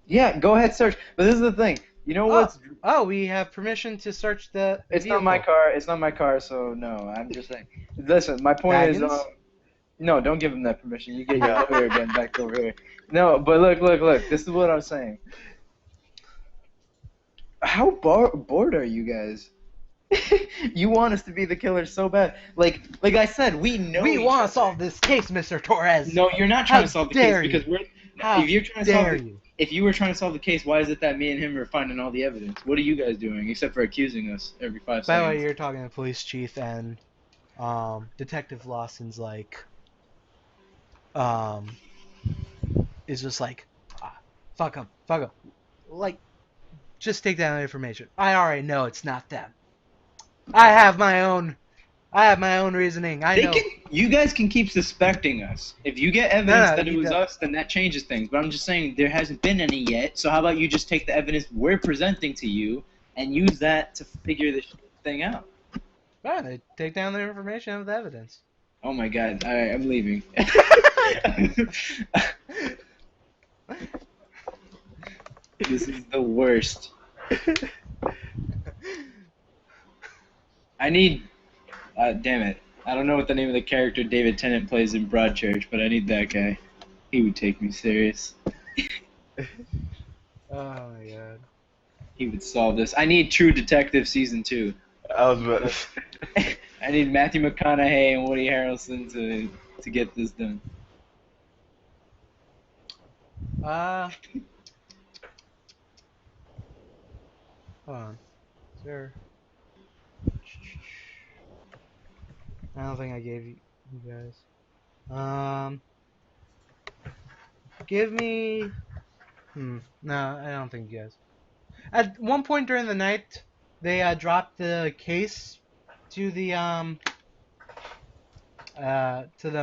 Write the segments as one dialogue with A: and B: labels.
A: Yeah, go ahead, search. But this is the thing. You know
B: Oh,
A: what's?
B: oh, we have permission to search the
A: It's not my
B: vehicle.
A: car. It's not my car. So no, I'm just saying. Listen, my point is,
B: Baggins?
A: no, don't give him that permission. You get your lawyer again back over here. No, but look. This is what I'm saying. How bored are you guys? You want us to be the killer so bad. Like I said, we know
B: We
A: each
B: want to
A: other.
B: solve this case, Mr. Torres.
A: No, you're not trying to
B: How
A: solve the case
B: dare
A: because
B: you?
A: we're. If
B: How
A: you're trying to solve
B: dare
A: the,
B: you?
A: if you were trying to solve the case, why is it that me and him are finding all the evidence? What are you guys doing except for accusing us every five
B: By the way,
A: seconds?
B: you're talking to the police chief, and Detective Lawson's like, um, is just like, fuck him, fuck him. Like, just take down the information. I already know it's not them. I have my own. I have my own reasoning. I
A: They can.
B: know.
A: You guys can keep suspecting us. If you get
B: No,
A: evidence
B: no,
A: that it
B: you
A: was
B: don't.
A: us, then that changes things. But I'm just saying there hasn't been any yet. So how about you just take the evidence we're presenting to you and use that to figure this thing out?
B: Yeah, they take down the information of the evidence.
A: Oh my God! All right, I'm leaving. This is the worst. I need. Damn it! I don't know what the name of the character David Tennant plays in Broadchurch, but I need that guy. He would take me serious.
B: Oh my god.
A: He would solve this. I need True Detective season 2.
C: I was about to say.
A: I need Matthew McConaughey and Woody Harrelson to get this done.
B: Uh, hold on. Sir. I don't think I gave you guys. Um, give me. No, I don't think you guys. At one point during the night, they dropped the case to the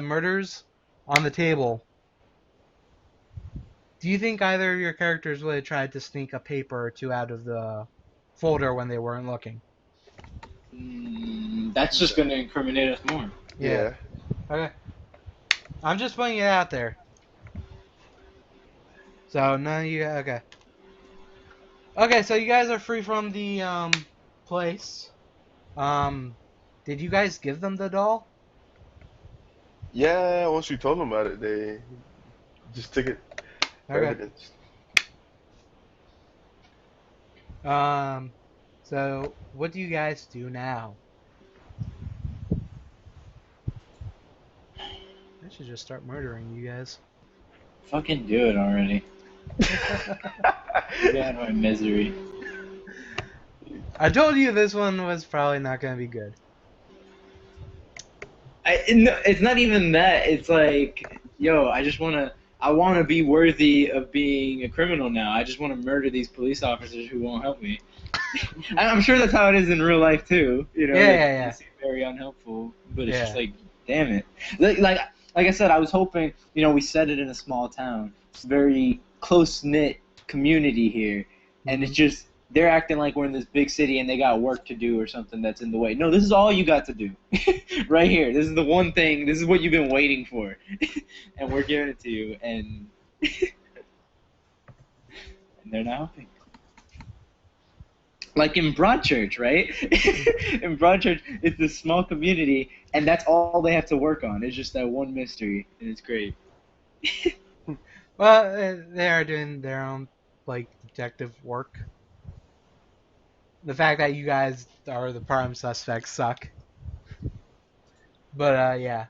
B: murders on the table. Do you think either of your characters would have tried to sneak a paper or two out of the folder when they weren't looking?
A: That's just going to incriminate us more.
B: Yeah.
C: Yeah.
B: Okay. I'm just putting it out there. So none of you. Okay. Okay. So you guys are free from the place. Um, did you guys give them the doll?
C: Yeah, once we told them about it, they just took it for
B: Okay.
C: evidence.
B: Um, so what do you guys do now? I should just start murdering you guys.
A: Fucking do it already. Get out of my misery.
B: I told you this one was probably not gonna be good.
A: No, it's not even that. It's like, yo, I want to be worthy of being a criminal now. I just want to murder these police officers who won't help me. And I'm sure that's how it is in real life too. You know,
B: Yeah.
A: they seem very unhelpful, but it's just
B: Yeah.
A: like, damn it. Like I said, I was hoping, we said it in a small town. It's a very close knit community here, and it's just they're acting like we're in this big city and they got work to do or something that's in the way. No, this is all you got to do, right here. This is the one thing. This is what you've been waiting for, and we're giving it to you, and they're not helping. Like in Broadchurch, right? In Broadchurch, it's this small community, and that's all they have to work on. It's just that one mystery, and it's great.
B: Well, they are doing their own like detective work. The fact that you guys are the prime suspects suck. But yeah.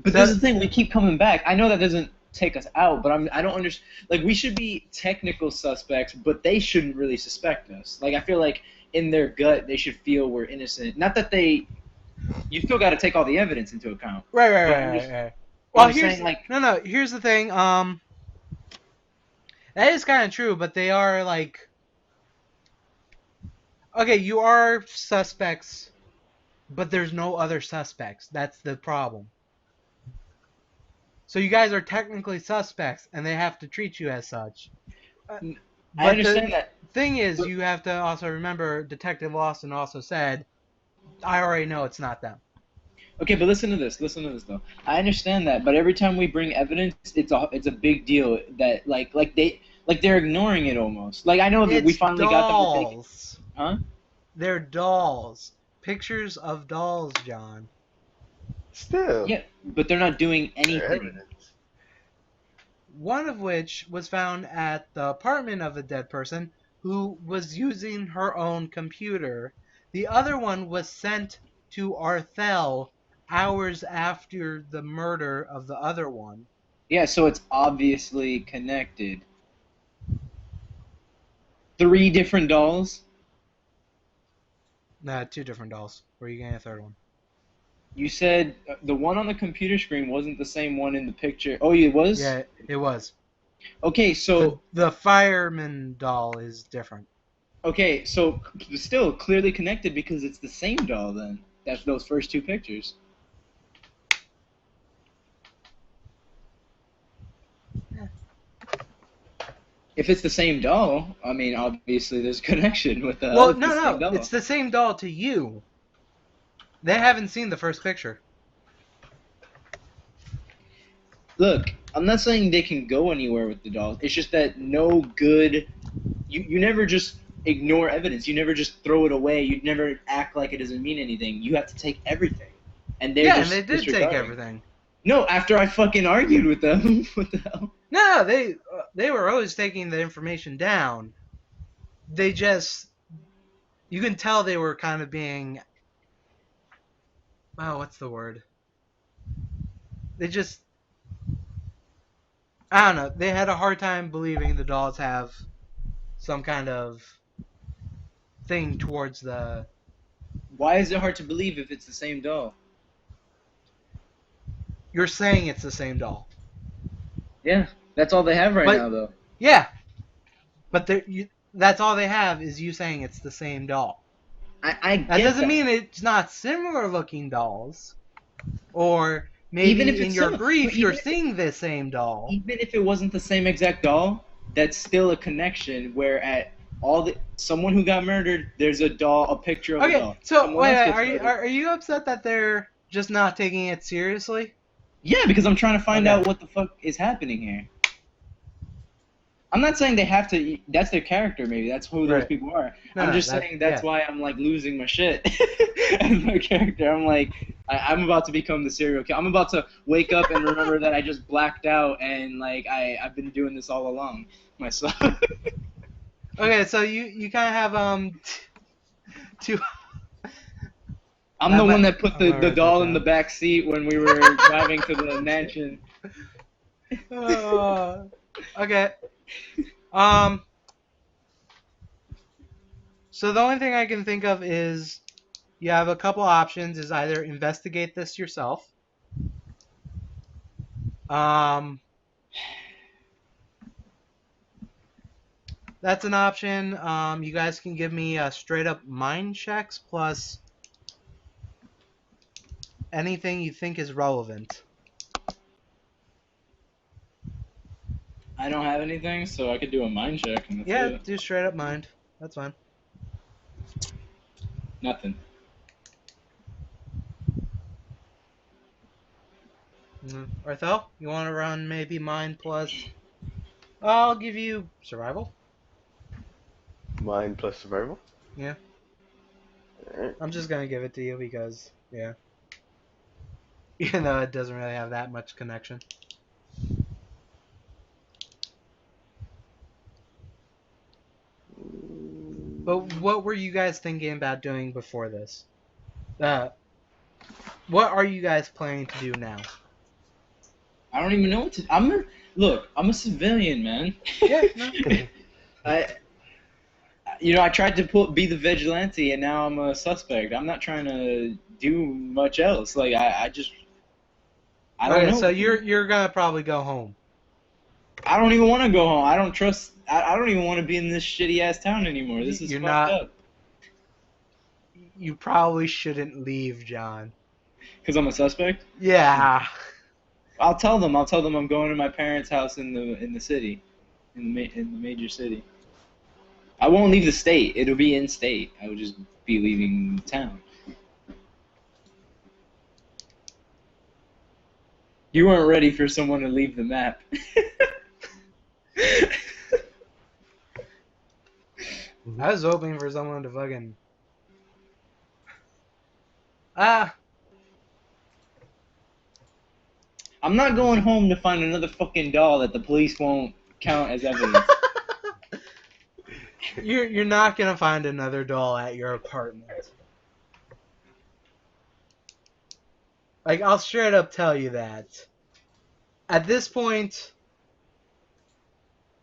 A: But this
B: So
A: is the thing, we keep coming back. I know that doesn't take us out, but I don't understand. Like, we should be technical suspects, but they shouldn't really suspect us. Like, I feel like in their gut, they should feel we're innocent. Not that you still got to take all the evidence into account.
B: right.
A: But
B: Well,
A: I'm
B: here's
A: saying, like,
B: no. Here's the thing. That is kind of true, but they are like, okay, you are suspects, but there's no other suspects. That's the problem. So you guys are technically suspects, and they have to treat you as such.
A: I
B: But the
A: understand that.
B: thing is,
A: But,
B: you have to also remember, Detective Lawson also said, I already know it's not them.
A: Okay, but listen to this. Listen to this though. I understand that, but every time we bring evidence, it's a big deal that they're ignoring it almost. Like I know that we
B: It's
A: finally got them to take it.
B: dolls.
A: Huh?
B: They're dolls. Pictures of dolls, John.
C: Still,
A: Yeah, but they're not doing
C: they're
A: anything.
C: evidence.
B: One of which was found at the apartment of a dead person who was using her own computer. The other one was sent to Arthel hours after the murder of the other one.
A: Yeah, so it's obviously connected. 3 different dolls.
B: Nah, 2 different dolls. Where are you getting a third one?
A: You said the one on the computer screen wasn't the same one in the picture. Oh, it was?
B: Yeah, it was.
A: Okay, so
B: The fireman doll is different.
A: okay, so still clearly connected because it's the same doll then. That's those first 2 pictures.
B: Yeah.
A: If it's the same doll, I mean, obviously there's a connection with the.
B: Well,
A: it's the same
B: no,
A: doll.
B: it's the same doll to you. They haven't seen the first picture.
A: Look, I'm not saying they can go anywhere with the dolls. It's just that no good. You never just ignore evidence. You never just throw it away. You never act like it doesn't mean anything. You have to take everything. And they're
B: Yeah,
A: just
B: and they did take
A: disregarding.
B: everything.
A: No, after I fucking argued with them. What the hell?
B: No, they were always taking the information down. They just, you can tell they were kind of being, oh, what's the word? They just, I don't know. They had a hard time believing the dolls have some kind of thing towards the.
A: Why is it hard to believe if it's the same doll?
B: You're saying it's the same doll.
A: Yeah, that's all they have right
B: But-
A: now, though.
B: Yeah, but that's all they have is you saying it's the same doll.
A: I
B: That
A: get
B: doesn't mean it's not similar looking dolls. Or maybe
A: Even if
B: in
A: it's
B: your
A: similar-
B: brief
A: but
B: you're
A: even-
B: seeing the same doll.
A: Even if it wasn't the same exact doll, that's still a connection. Where at someone who got murdered, there's a picture of a
B: Okay,
A: doll.
B: so
A: Someone
B: wait,
A: else gets
B: are
A: murdered.
B: you upset that they're just not taking it seriously?
A: Yeah, because I'm trying to find
B: Okay.
A: out what the fuck is happening here. I'm not saying they have to. That's their character. Maybe that's who those
B: Right.
A: people are.
B: No,
A: I'm
B: no,
A: just saying that's why I'm like losing my shit as my character. I'm like, I'm about to become the serial killer. I'm about to wake up and remember that I just blacked out and like I've been doing this all along myself.
B: Okay, so you kind of have two.
A: I'm the
B: I'm
A: one
B: not-
A: that put
B: I'm
A: the
B: gonna write
A: doll
B: that
A: in the
B: down.
A: back seat when we were driving to the mansion.
B: Okay. So the only thing I can think of is you have a couple options: is either investigate this yourself. That's an option. You guys can give me straight up mind checks plus anything you think is relevant.
A: I don't have anything, so I could do a mind check and that's
B: Yeah,
A: it.
B: do straight up mind. That's fine.
A: Nothing.
B: Arthel, you want to run maybe mind plus? I'll give you survival.
C: Mind plus survival.
B: Yeah.
C: Alright.
B: I'm just gonna give it to you because, yeah. Even though it doesn't really have that much connection. But what were you guys thinking about doing before this? What are you guys planning to do now?
A: I don't even know what to. Look. I'm a civilian, man.
B: Yeah, no.
A: I tried to be the vigilante, and now I'm a suspect. I'm not trying to do much else. Like I don't
B: Okay,
A: know.
B: so you're gonna probably go home.
A: I don't even want to go home. I don't trust. I don't even want to be in this shitty ass town anymore. This is
B: You're
A: fucked
B: not-
A: up.
B: You probably shouldn't leave, John.
A: Because I'm a suspect.
B: Yeah.
A: I'll tell them I'm going to my parents' house in the city, in the major city. I won't leave the state. It'll be in state. I would just be leaving town. You weren't ready for someone to leave the map.
B: I was hoping for someone to fucking.
A: I'm not going home to find another fucking doll that the police won't count as evidence.
B: You're not gonna find another doll at your apartment. Like, I'll straight up tell you that. At this point,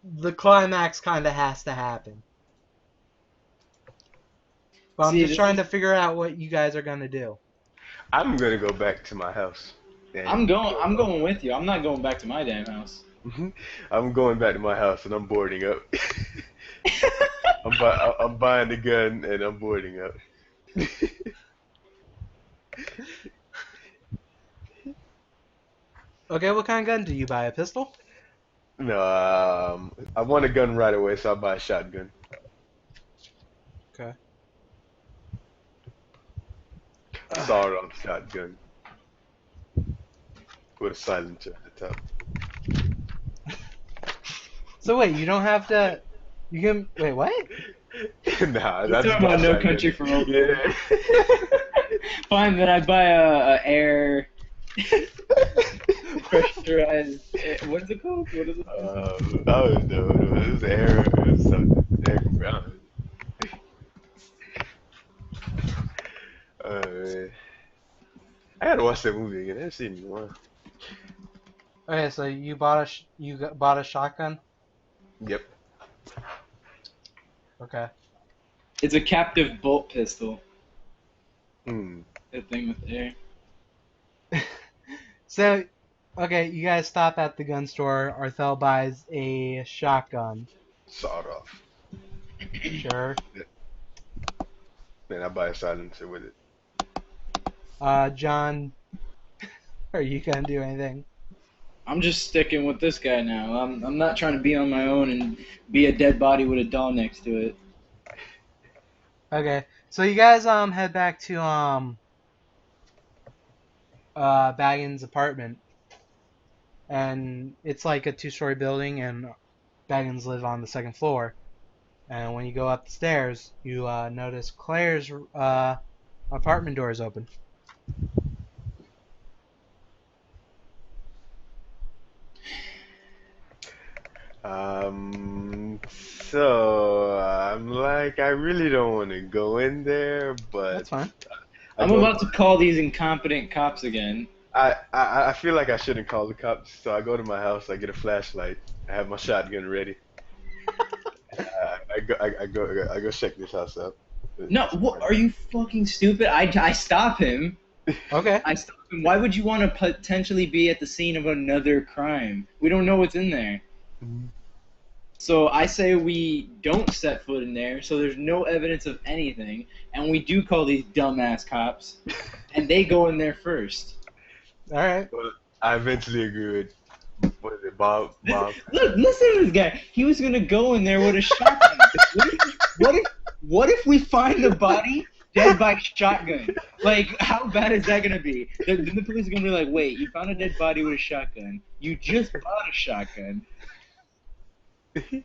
B: the climax kind of has to happen. But I'm
A: See,
B: just
A: this
B: trying
A: is-
B: to figure out what you guys are gonna do.
C: I'm gonna go back to my house. And
A: I'm going with you. I'm not going back to my damn house.
C: I'm going back to my house and I'm boarding up. I'm buying the gun and I'm boarding up.
B: Okay, what kind of gun do you buy? A pistol?
C: No, I want a gun right away, so I'll buy a shotgun.
B: Okay.
C: Sawed-off shotgun with a silencer at the top.
B: So wait, you don't have to. You can wait. What?
C: Nah,
A: You're
C: that's
A: talking about No Country for Old Men.
C: Yeah.
A: Fine, then I buy a air pressurized. What is it called? What is it?
C: I don't know. It was air or something. Air compressor. Man. I gotta watch that movie again. I haven't seen it in a while.
B: Okay, so you bought bought a shotgun.
C: Yep.
B: Okay.
A: It's a captive bolt pistol.
C: Hmm.
A: That thing with air.
B: So, okay, you guys stop at the gun store. Arthel buys a shotgun.
C: Sawed off.
B: Sure.
C: Then I buy a silencer with it.
B: John, are you gonna do anything?
A: I'm just sticking with this guy now. I'm not trying to be on my own and be a dead body with a doll next to it.
B: Okay, so you guys head back to Baggins' apartment, and it's like a 2-story building, and Baggins live on the 2nd floor. And when you go up the stairs, you notice Claire's apartment door is open.
C: So I'm like, I really don't want to go in there, but
B: That's fine.
A: I'm about to call these incompetent cops again.
C: I feel like I shouldn't call the cops, so I go to my house, I get a flashlight, I have my shotgun ready. I go check this house out.
A: No, what, are you fucking stupid? I stop him.
B: Okay.
A: I stop him. Why would you want to potentially be at the scene of another crime? We don't know what's in there.
C: Mhm.
A: So I say we don't set foot in there, so there's no evidence of anything, and we do call these dumbass cops, and they go in there first.
B: All right.
C: Well, I eventually agree with, what is it, Bob?
A: Look, listen to this guy. He was gonna go in there with a shotgun. What if we find the body dead by shotgun? Like, how bad is that gonna be? Then the police are gonna be like, wait, you found a dead body with a shotgun. You just bought a shotgun. And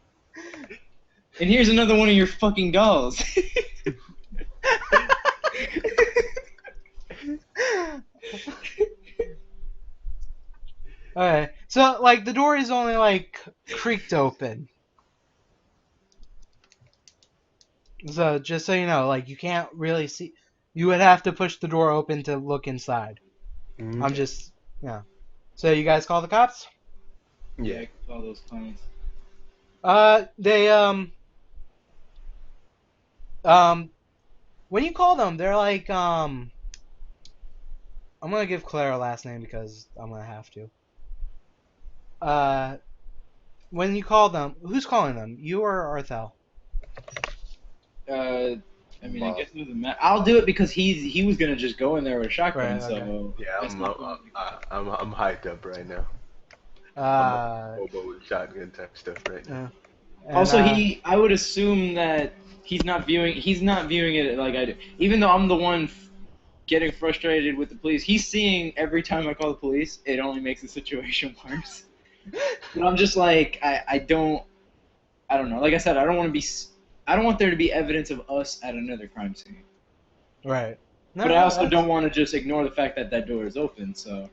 A: here's another one of your fucking dolls.
B: Okay. So, like, the door is only, like, creaked open. So, just so you know, like, you can't really see. You would have to push the door open to look inside.
C: Mhm.
B: I'm just, yeah. So, you guys call the cops?
C: Yeah.
A: All those clowns.
B: They, when you call them, they're like, I'm gonna give Claire a last name because I'm gonna have to. When you call them, who's calling them? You or Arthel?
A: I mean, I
C: Bob.
A: guess it doesn't matter. I'll do it because he was gonna just go in there with a shotgun.
B: Right,
A: So
B: okay.
C: Yeah,
A: that's not gonna-
C: I'm hyped up right now.
B: Uh,
C: Hobo with shotgun type stuff right now.
B: and,
A: Also, I would assume that he's not viewing it like I do. Even though I'm the one getting frustrated with the police. He's seeing every time I call the police, it only makes the situation worse. But I'm just like, I don't know. Like I said, I don't want there to be evidence of us at another crime scene.
B: Right. No,
A: But I also don't want to just ignore the fact that that door is open. So.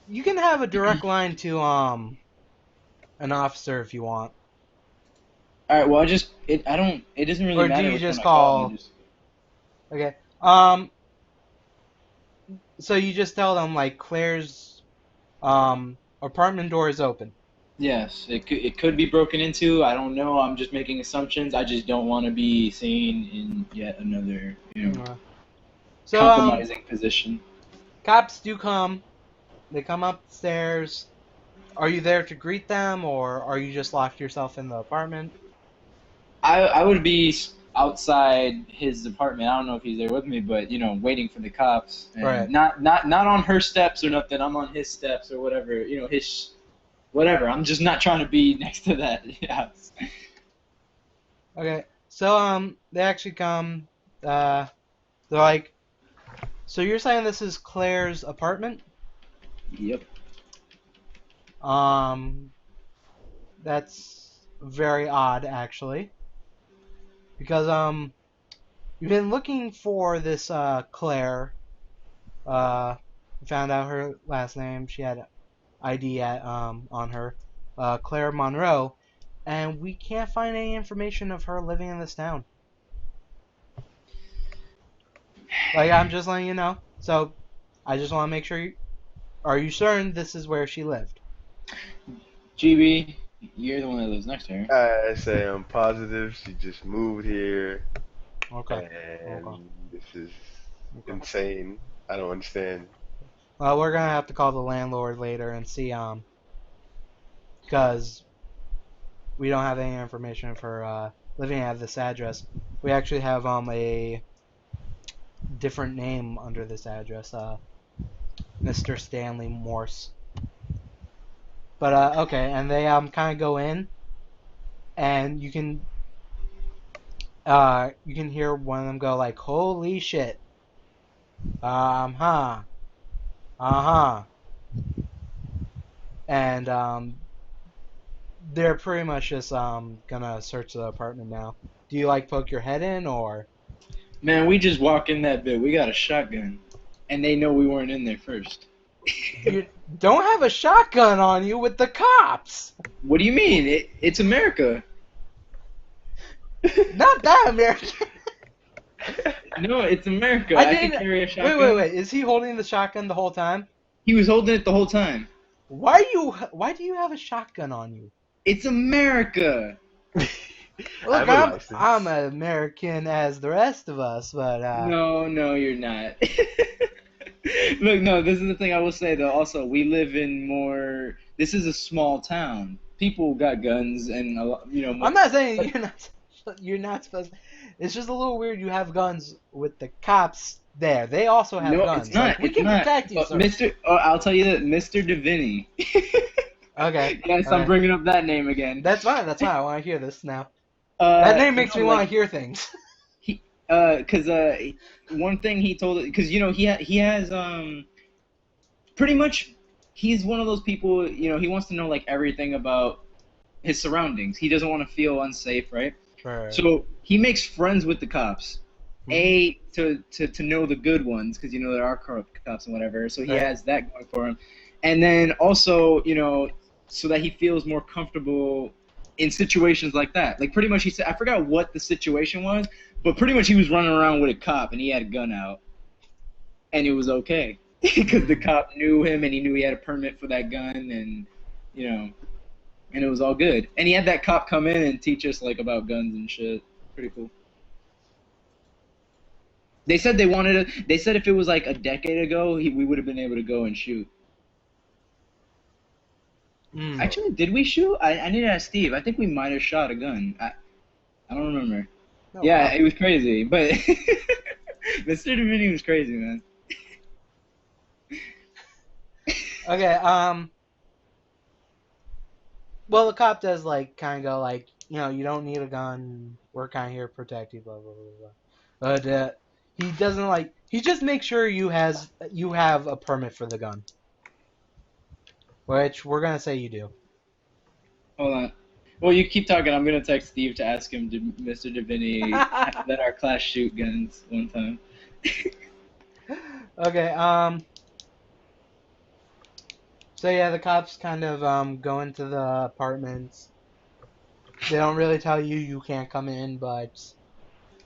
B: You can have a direct line to an officer if you want.
A: All right. Well, it doesn't really
B: Or
A: matter.
B: do you
A: which
B: just
A: one I
B: call?
A: I just-
B: Okay. So you just tell them like Claire's apartment door is open.
A: Yes, it could be broken into. I don't know. I'm just making assumptions. I just don't want to be seen in yet another,
B: So
A: compromising position.
B: cops do come. They come upstairs. Are you there to greet them, or are you just locked yourself in the apartment?
A: I would be outside his apartment. I don't know if he's there with me, but waiting for the cops. And
B: Right.
A: Not on her steps or nothing. I'm on his steps or whatever. His whatever. I'm just not trying to be next to that. Yeah.
B: Okay. So they actually come. They're like, so you're saying this is Claire's apartment?
A: Yep.
B: That's very odd, actually, because you've been looking for this Claire. Found out her last name. She had ID on her, Claire Monroe, and we can't find any information of her living in this town. Like, I'm just letting you know. So, I just want to make sure. Are you certain this is where she lived?
A: GB, you're the one that lives next to her.
C: I say I'm positive she just moved here,
B: Okay.
C: and
B: Okay.
C: this is insane. I don't understand.
B: Well, we're gonna have to call the landlord later and see, because we don't have any information for living at this address. We actually have a different name under this address, Mr. Stanley Morse. But okay, and they kind of go in, and you can hear one of them go like, "Holy shit!" And they're pretty much just gonna search the apartment now. Do you like poke your head in, or?
A: Man, we just walk in that bit. We got a shotgun, and they know we weren't in there first.
B: You don't have a shotgun on you with the cops.
A: What do you mean? It's America.
B: Not that American.
A: No, it's America.
B: I
A: I
B: didn't.
A: can carry a shotgun.
B: Wait. Is he holding the shotgun the whole time?
A: He was holding it the whole time.
B: Why do you have a shotgun on you?
A: It's America.
B: Look,
C: I'm a license.
B: I'm American as the rest of us, but
A: No, you're not. Look, no, this is the thing I will say though. Also, we live in more. This is a small town. People got guns and a lot,
B: I'm not saying you're not supposed. It's just a little weird. You have guns with the cops there. They also have
A: No,
B: guns.
A: it's not.
B: Like, we
A: It's
B: can
A: not.
B: protect you,
A: But
B: sir.
A: I'll tell you that, Mr. Deviney.
B: Okay.
A: Yes, I'm bringing up that name again.
B: That's fine. I want to hear this now. That name makes me want to hear things.
A: Because one thing he told, because he has pretty much, he's one of those people, he wants to know like everything about his surroundings. He doesn't want to feel unsafe, right?
B: Right.
A: So he makes friends with the cops. To know the good ones, because there are corrupt cops and whatever. So he has that going for him, and then also so that he feels more comfortable in situations like that. Like pretty much he said, I forgot what the situation was, but pretty much he was running around with a cop and he had a gun out, and it was okay because the cop knew him and he knew he had a permit for that gun, and and it was all good. And he had that cop come in and teach us like about guns and shit. Pretty cool. They said they said if it was like a decade ago, we would have been able to go and shoot. Actually, did we shoot? I need to ask Steve. I think we might have shot a gun. I don't remember.
B: Oh,
A: yeah,
B: wow.
A: it was crazy, but Mr. Dominion was crazy, man.
B: Okay. Well, the cop does like kind of go like, you don't need a gun. We're kind of here to protect you. Blah blah blah blah. But he doesn't like. He just makes sure you have a permit for the gun, which we're gonna say you do.
A: Hold on. Well, you keep talking. I'm gonna text Steve to ask him, did Mr. Divinity let our class shoot guns one time?
B: Okay. So yeah, the cops kind of go into the apartments. They don't really tell you you can't come in, but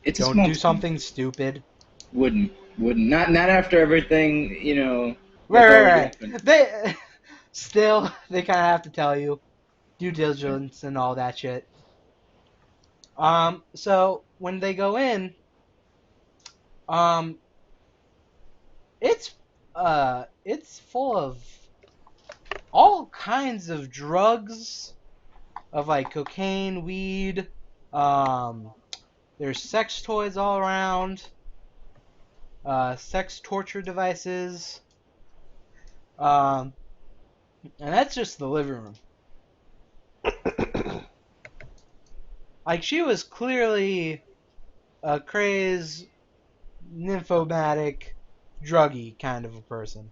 A: It's a
B: don't
A: small
B: do
A: town.
B: something stupid.
A: Wouldn't. Not after everything, you know.
B: Right,
A: that's
B: right,
A: already
B: right.
A: happened.
B: They kind of have to tell you due diligence and all that shit. So when they go in, um, it's full of all kinds of drugs, of like cocaine, weed. Um, there's sex toys all around. Sex torture devices. Um, and that's just the living room. Like, she was clearly a crazed, nymphomatic, druggy kind of a person.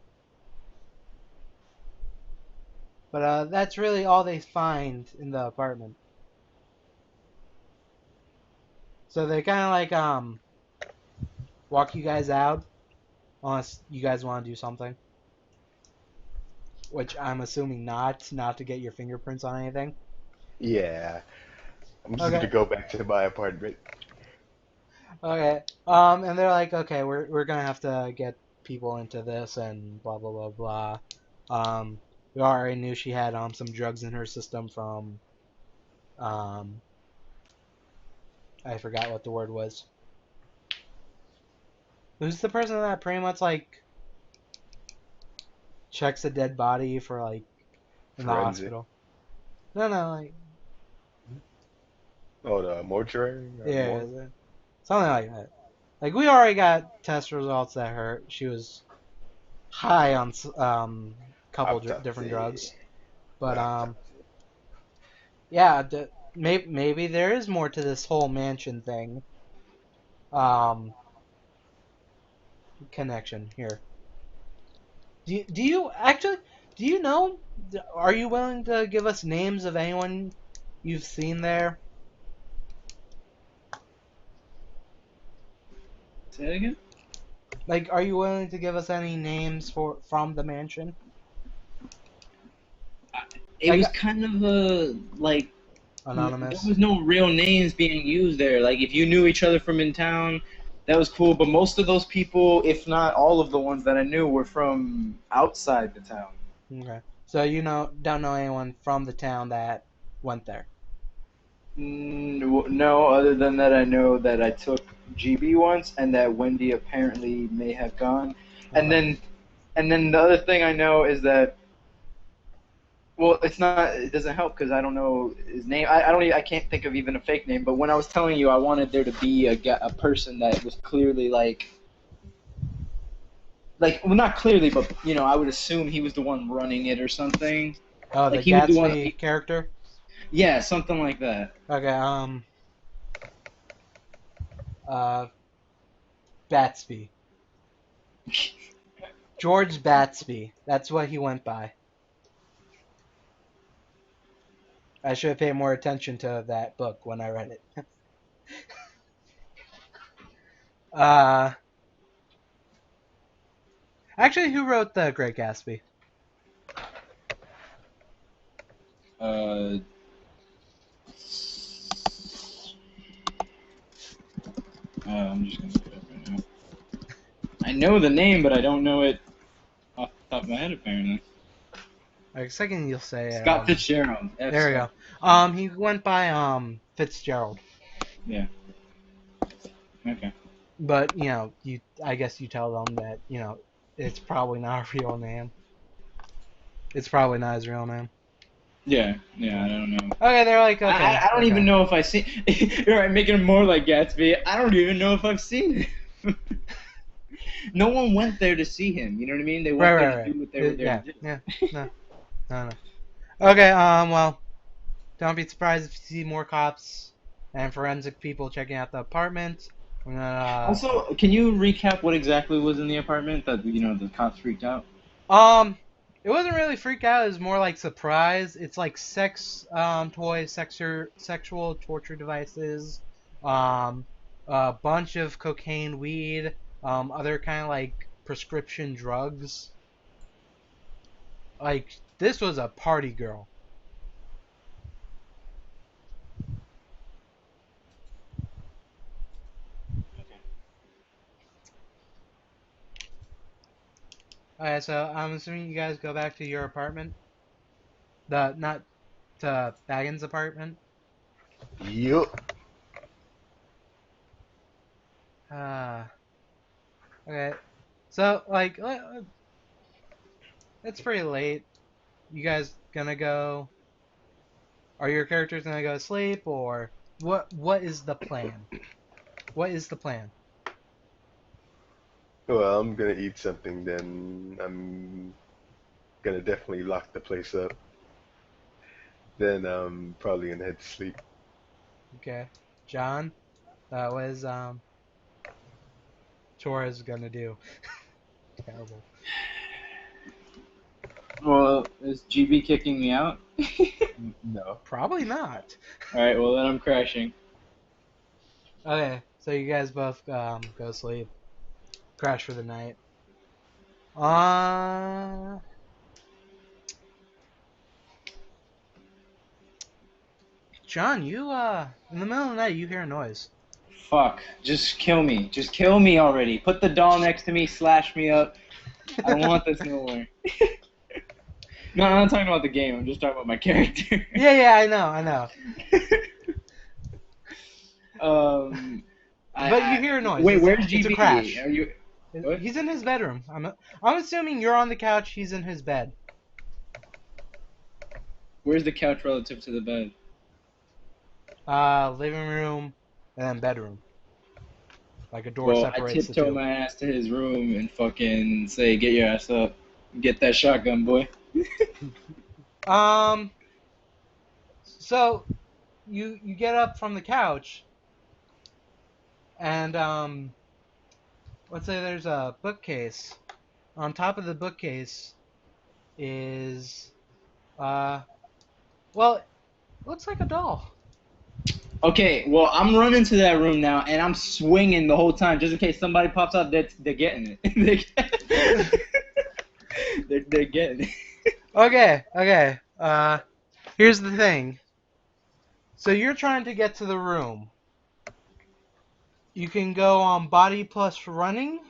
B: But that's really all they find in the apartment. So they kind of like walk you guys out unless you guys want to do something. Which I'm assuming not to get your fingerprints on anything.
C: Yeah. I'm just
B: Okay.
C: gonna go back to my apartment.
B: Okay. And they're like, okay, we're gonna have to get people into this and blah blah blah blah. We already knew she had some drugs in her system from I forgot what the word was. Who's the person that pretty much like checks a dead body for like in the
C: Forensic.
B: hospital? No, like
C: Oh, the mortuary? Or
B: yeah,
C: morgue?
B: something like that. Like we already got test results that she was high on couple different
C: Autopsy.
B: drugs, but
C: Autopsy.
B: yeah, maybe there is more to this whole mansion thing. Connection here. Do you actually do you know? Are you willing to give us names of anyone you've seen there?
A: Say that again?
B: Like, are you willing to give us any names from the mansion?
A: It
B: Like
A: was kind of a, like, there
B: anonymous.
A: was no real names being used there. Like, if you knew each other from in town, that was cool. But most of those people, if not all of the ones that I knew, were from outside the town.
B: Okay. So don't know anyone from the town that went there.
A: No, other than that, I know that I took GB once, and that Wendy apparently may have gone. And
B: Okay.
A: then the other thing I know is that, well, it's not. It doesn't help because I don't know his name. I don't. I can't think of even a fake name. But when I was telling you, I wanted there to be a person that was clearly like well, not clearly, but I would assume he was the one running it or something.
B: Oh,
A: Like
B: the
A: he was the one.
B: Gatsby character.
A: Yeah, something like that.
B: Okay. Uh, Batsby. George Batsby. That's what he went by. I should have paid more attention to that book when I read it. uh, Actually, who wrote The Great Gatsby?
A: Uh, I'm just gonna look it up right now. I know the name, but I don't know it off the top of my head. Apparently,
B: Like, second you'll say
A: Scott Fitzgerald. F.
B: there we go.
A: Scott.
B: He went by Fitzgerald.
A: Yeah. Okay.
B: But I guess you tell them that it's probably not a real name. It's probably not his real name.
A: Yeah, I don't know.
B: Okay, they're like, okay.
A: I don't even know if I've seen. You're right, making him more like Gatsby. I don't even know if I've seen him. No one went there to see him. You know what I mean? They went there to do what they were there to do.
B: Yeah. No. Okay. Well, don't be surprised if you see more cops and forensic people checking out the apartment. I'm gonna,
A: Also, can you recap what exactly was in the apartment that the cops freaked out?
B: it wasn't really freak out. It was more like surprise. It's like sex toys, sexual torture devices, a bunch of cocaine, weed, other kind of like prescription drugs. Like this was a party girl. Alright, so I'm assuming you guys go back to your apartment. Not to Baggins' apartment.
C: Yup.
B: Okay. So, like, it's pretty late. You guys gonna go? Are your characters gonna go to sleep, or what is the plan? What is the plan?
C: Well, I'm gonna eat something, then I'm gonna definitely lock the place up. Then I'm probably gonna head to sleep.
B: Okay. John, what is Torres gonna do? Terrible.
A: Well, is GB kicking me out?
C: No.
B: Probably not.
A: Alright, well then I'm crashing.
B: Okay, so you guys both go to sleep. Crash for the night. John, you in the middle of the night you hear a noise.
A: Fuck. Just kill me. Just kill me already. Put the doll next to me, slash me up. I don't want this no more. No, I'm not talking about the game. I'm just talking about my character.
B: Yeah, I know. But you hear a noise.
A: Wait,
B: It's
A: where's
B: it's
A: GB?
B: a crash.
A: Are you? What?
B: He's in his bedroom. I'm assuming you're on the couch. He's in his bed.
A: Where's the couch relative to the bed?
B: Living room and then bedroom. Like a door
A: Well, I
B: separates the
A: tiptoe
B: two.
A: my ass to his room and fucking say, "Get your ass up, get that shotgun, boy."
B: So you get up from the couch and let's say there's a bookcase. On top of the bookcase is well, it looks like a doll.
A: Okay, well, I'm running to that room now, and I'm swinging the whole time, just in case somebody pops out. They're getting it. they're getting it.
B: Okay. Here's the thing. So you're trying to get to the room. You can go on body plus running.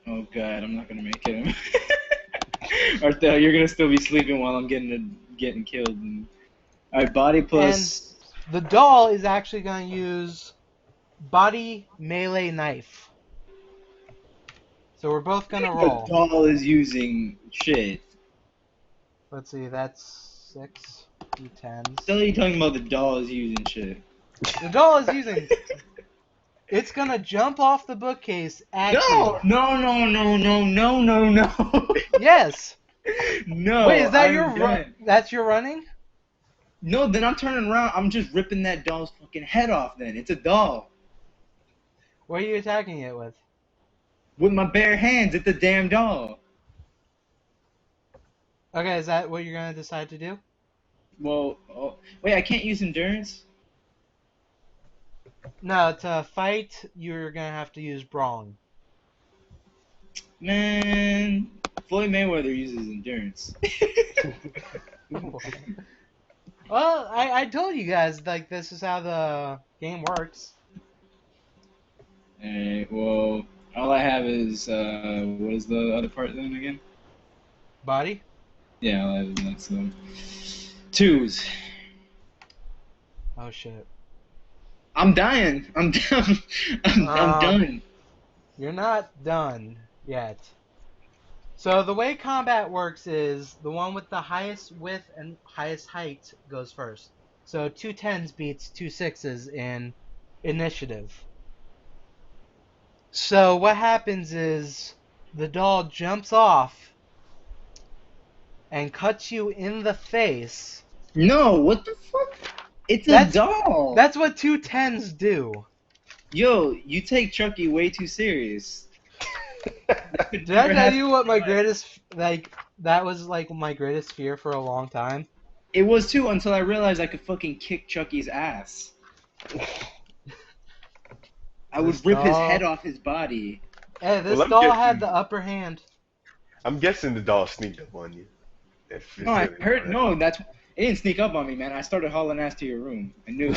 A: Oh god, I'm not gonna make it. Arthel, you're gonna still be sleeping while I'm getting killed. Alright, body plus.
B: And the doll is actually going to use body melee knife. So we're both going to roll.
A: The doll is using shit.
B: Let's see, that's 6 d10s.
A: Still, you talking about the doll is using shit?
B: The doll is using. It's gonna jump off the bookcase at
A: No!
B: you.
A: No!
B: Yes.
A: No.
B: Wait, is that
A: I'm
B: your
A: done.
B: That's your running?
A: No, then I'm turning around. I'm just ripping that doll's fucking head off. Then it's a doll.
B: What are you attacking it with?
A: With my bare hands, it's a damn doll.
B: Okay, is that what you're gonna decide to do?
A: Well, wait, I can't use endurance?
B: No, to fight, you're gonna have to use brawling.
A: Man, Floyd Mayweather uses endurance.
B: Well, I told you guys, like, this is how the game works.
A: Alright, well, all I have is, what is the other part then again?
B: Body?
A: Yeah, all I have is that, so. 2s.
B: Oh, shit.
A: I'm dying. I'm done. I'm done.
B: You're not done yet. So the way combat works is the one with the highest width and highest height goes first. So 2 10s beats 2 6s in initiative. So what happens is the doll jumps off and cuts you in the face.
A: No, what the fuck? It's a doll.
B: That's what 210s do.
A: Yo, you take Chucky way too serious.
B: Did I tell you what my greatest that was like my greatest fear for a long time?
A: It was too until I realized I could fucking kick Chucky's ass. I would rip his head off his body.
B: Hey, this doll had the upper hand.
C: I'm guessing the doll sneaked up on you.
A: No, I heard. No, it didn't sneak up on me, man. I started hauling ass to your room. I knew.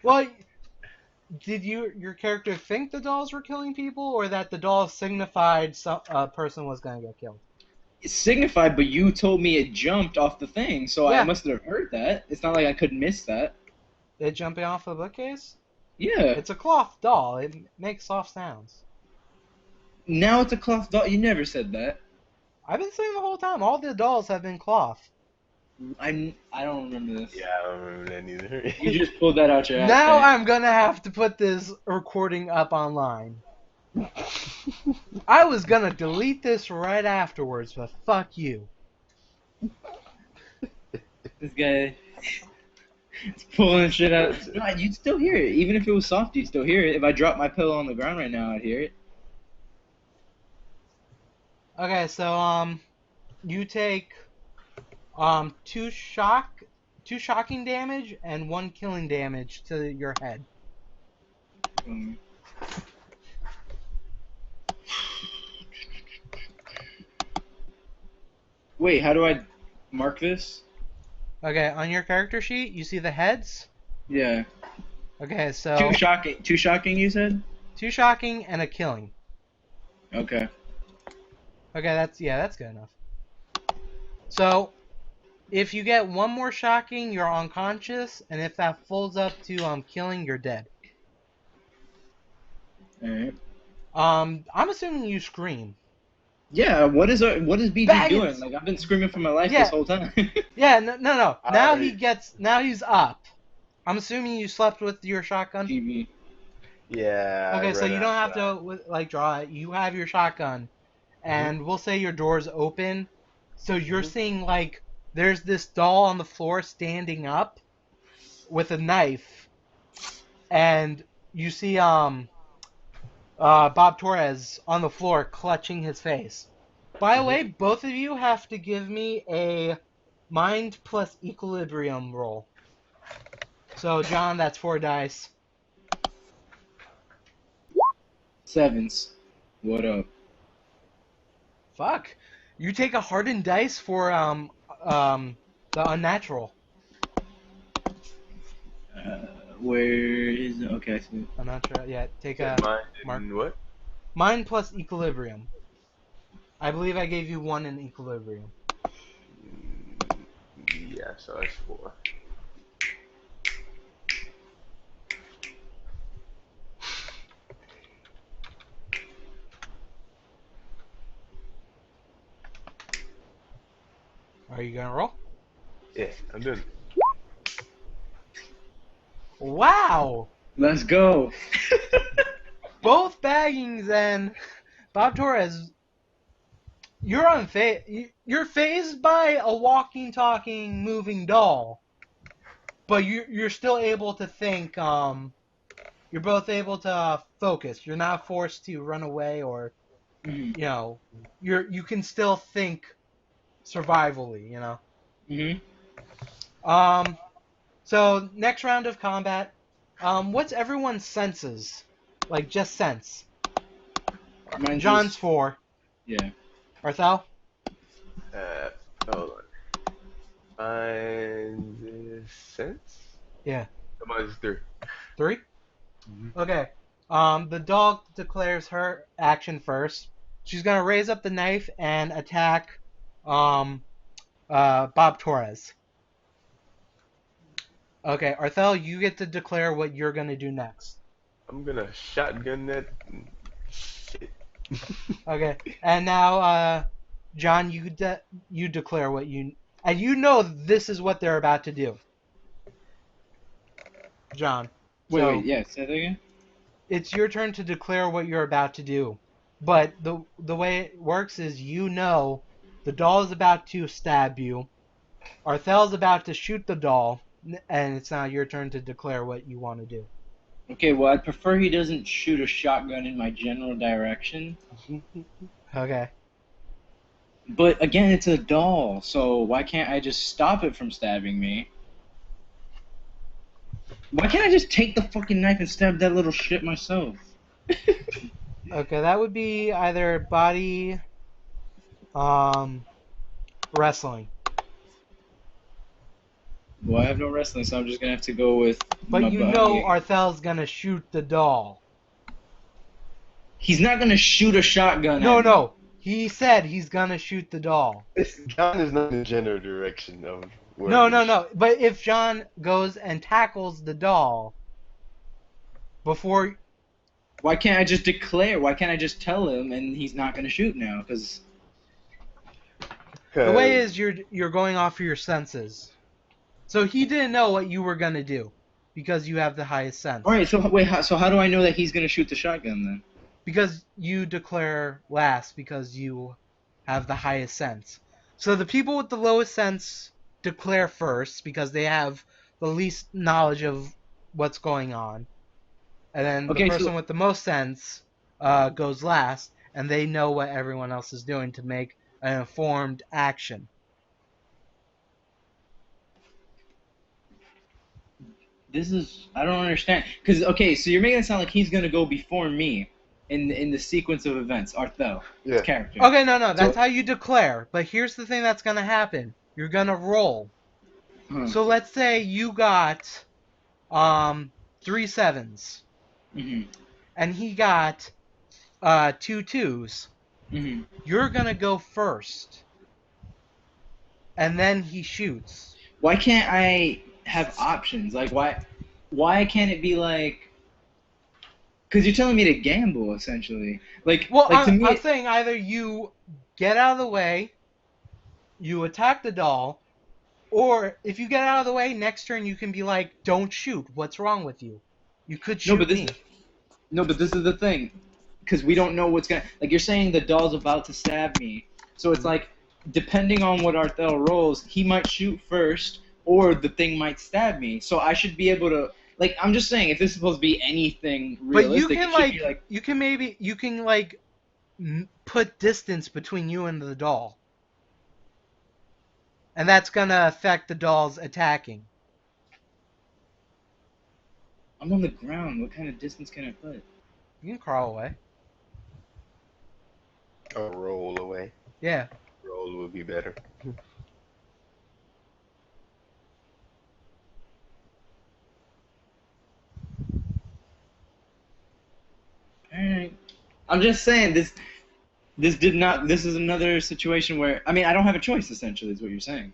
B: Well, did your character think the dolls were killing people, or that the dolls signified a person was gonna get killed?
A: It signified, but you told me it jumped off the thing, so
B: Yeah.
A: I must have heard that. It's not like I could miss that.
B: It jumping off the bookcase?
A: Yeah.
B: It's a cloth doll. It makes soft sounds.
A: Now it's a cloth doll. You never said that.
B: I've been saying the whole time. All the dolls have been cloth.
A: I don't remember this.
C: Yeah, I don't remember that neither.
A: You just pulled that out your ass.
B: Now
A: man.
B: I'm gonna have to put this recording up online. I was gonna delete this right afterwards, but fuck you.
A: This guy is pulling shit out. No, you'd still hear it. Even if it was soft, you'd still hear it. If I dropped my pillow on the ground right now, I'd hear it.
B: Okay, so you take two shocking damage and 1 killing damage to your head.
A: Wait, how do I mark this?
B: Okay, on your character sheet, you see the heads?
A: Yeah.
B: Okay, so...
A: Two shocking, you said?
B: 2 shocking and a killing.
A: Okay.
B: Okay, that's good enough. So, if you get 1 more shocking, you're unconscious, and if that folds up to killing, you're dead.
A: Alright.
B: I'm assuming you scream.
A: Yeah, what is BG
B: Baggins!
A: doing? Like, I've been screaming for my life this whole time.
B: Yeah, no. Now
C: Alright.
B: now he's up. I'm assuming you slept with your shotgun.
A: GB.
C: Yeah.
B: Okay, so
C: I
B: you don't have to like draw it. You have your shotgun, and we'll say your door's open, so you're seeing like there's this doll on the floor standing up with a knife, and you see Bob Torres on the floor clutching his face. By the way, both of you have to give me a mind plus equilibrium roll. So John, that's 4 dice.
A: 7s. What up?
B: Fuck. You take a hardened dice for the unnatural.
A: Where is it? Okay, I see.
B: I'm not sure. Yeah, take a
C: Mind
B: mark.
C: and what?
B: Mind plus equilibrium. I believe I gave you 1 in equilibrium.
C: Yeah, so that's 4.
B: Are you gonna roll?
C: Yeah, I'm doing.
B: Wow!
A: Let's go.
B: Both baggings and Bob Torres, you're you're phased by a walking, talking, moving doll, but you're still able to think. You're both able to focus. You're not forced to run away, or you know, you can still think survivally. You know. So next round of combat. What's everyone's senses? Like just sense.
A: Mine's
B: John's
A: just-
B: 4.
A: Yeah.
B: Arthel?
C: Hold on. Mine is sense?
B: Yeah.
C: Mine's 3.
B: 3? Okay. The dog declares her action first. She's gonna raise up the knife and attack Bob Torres. Okay, Arthel, you get to declare what you're gonna do next.
C: I'm gonna shotgun that shit.
B: Okay, and now, John, you declare what you... And you know this is what they're about to do. John.
A: Wait, yeah, say that again?
B: It's your turn to declare what you're about to do. But the way it works is you know the doll is about to stab you, Arthel's about to shoot the doll, and it's now your turn to declare what you want to do.
A: Okay, well, I'd prefer he doesn't shoot a shotgun in my general direction.
B: Okay.
A: But again, it's a doll, so why can't I just stop it from stabbing me? Why can't I just take the fucking knife and stab that little shit myself?
B: Okay, that would be either body, wrestling.
A: Well, I have no wrestling, so I'm just gonna have to go with
B: But
A: my
B: you
A: body.
B: know Arthel's gonna shoot the doll.
A: He's not gonna shoot a shotgun
B: No,
A: at me.
B: no. He said he's gonna shoot the doll.
C: John is not in the general direction of where
B: No,
C: he
B: no,
C: is.
B: no. But if John goes and tackles the doll before...
A: Why can't I just declare? Why can't I just tell him and he's not gonna shoot now? Because
B: The way is you're going off of your senses. So he didn't know what you were gonna do because you have the highest sense.
A: all right. So wait, so how do I know that he's gonna shoot the shotgun then?
B: Because you declare last because you have the highest sense. So the people with the lowest sense declare first because they have the least knowledge of what's going on. And then the
A: Okay,
B: person
A: so-
B: with the most sense goes last, and they know what everyone else is doing to make an informed action.
A: This is I don't understand. Because okay, so you're making it sound like he's gonna go before me in the sequence of events. Arthel,
C: Yeah.
A: his character.
B: Okay, no, that's
A: So-
B: how you declare. But here's the thing that's going to happen. You're going to roll.
A: Huh.
B: So let's say you got 3 sevens,
A: Mhm.
B: and he got 2 twos.
A: Mhm.
B: You're going to go first. And then he shoots.
A: Why can't I have options? Like why can't it be like? Because you're telling me to gamble essentially. Like
B: Well,
A: like to me.
B: I'm saying either you get out of the way, you attack the doll, or if you get out of the way, next turn you can be like, don't shoot. What's wrong with you? You could shoot
A: No, but this
B: me.
A: No, but this is the thing, because we don't know what's gonna. Like you're saying, the doll's about to stab me, so it's like, depending on what Arthel rolls, he might shoot first, or the thing might stab me. So I should be able to. Like I'm just saying, if this is supposed to be anything
B: But you
A: realistic,
B: can
A: it should be like.
B: you can put distance between you and the doll, and that's gonna affect the doll's attacking.
A: I'm on the ground. What kind of distance can I put?
B: You can crawl away.
C: Or roll away.
B: Yeah.
C: Roll would be better.
A: Alright. I'm just saying this did not. This is another situation where I mean I don't have a choice. Essentially, is what you're saying.